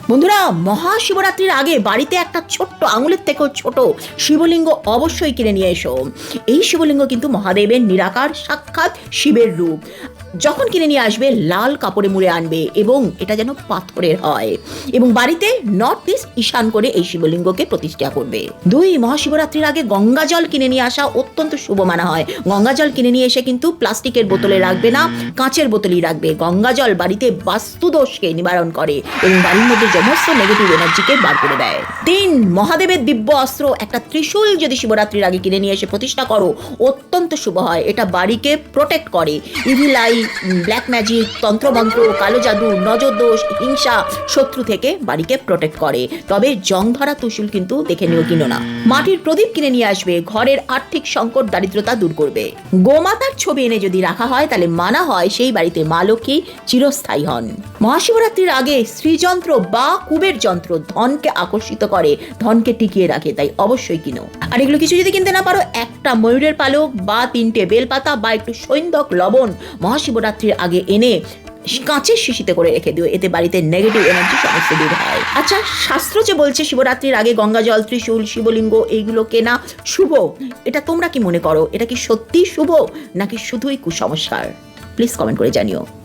বন্ধুরা, মহাশিবরাত্রির আগে বাড়িতে একটা ছোট্ট আঙুলের থেকেও ছোট শিবলিঙ্গ অবশ্যই কিনে নিয়ে এসো। এই শিবলিঙ্গ কিন্তু মহাদেবের নিরাকার সাক্ষাৎ শিবের রূপ। যখন কিনে নিয়ে আসবে লাল কাপড়ে মুড়ে আনবে এবং এটা যেন পাথরের হয়, এবং বাড়িতে নর্থ ইস্ট ঈশান করে এই শিবলিঙ্গকে প্রতিষ্ঠা করবে। মহাশিবরাত্রির আগে গঙ্গা জল কিনে নিয়ে আসা অত্যন্ত শুভ মানা হয়। গঙ্গা জল কিনে নিয়ে এসে কিন্তু প্লাস্টিকের বোতলে রাখবে না, কাঁচের বোতলেই রাখবে। গঙ্গা জল বাড়িতে বাস্তুদোষকে নিবারণ করে এবং বাড়ির মধ্যে সমস্ত নেগেটিভ এনার্জিকে বার করে দেয়। মহাদেবের দিব্য অস্ত্র একটা ত্রিশূল যদি শিবরাত্রির আগে কিনে নিয়ে এসে প্রতিষ্ঠা করো, অত্যন্ত শুভ হয়। এটা বাড়িকে প্রোটেক্ট করে ইভিল আই, ব্ল্যাক ম্যাজিক, তন্ত্রমন্ত্র, কালো জাদু, নজর দোষ, হিংসা, শত্রু থেকে বাড়িকে প্রোটেক্ট করে। তবে জং ধরা ত্রিশূল কিন্তু দেখে নিও, কিনো না। মাটির প্রদীপ কিনে নিয়ে আসবে, ঘরের আর্থিক সংকট দারিদ্রতা দূর করবে। গোমাতার ছবি এনে যদি রাখা হয় তাহলে মানা হয় সেই বাড়িতে মা লক্ষ্মী চিরস্থায়ী হন। মহাশিবরাত্রির আগে শ্রীযন্ত্র বা কুবের যন্ত্র ধনকে আকর্ষিত করে, ধনকে টিকিয়ে রাখে, তাই অবশ্যই কিনো। আর এগুলো কিছু যদি কিনতে না পারো, একটা ময়ূরের পালক বা 3টে বেলপাতা বা একটু সৈন্দক লবণ মহাশিবরাত্রির আগে এনে কাঁচের শিশিতে করে রেখে দিও, এতে বাড়িতে নেগেটিভ এনার্জি সমস্ত দূর হয়। আচ্ছা, শাস্ত্র যে বলছে শিবরাত্রির আগে গঙ্গা জল, ত্রিশূল, শিবলিঙ্গ এইগুলো কেনা শুভ, এটা তোমরা কি মনে করো? এটা কি সত্যি শুভ নাকি শুধুই কুসংস্কার? প্লিজ কমেন্ট করে জানিও।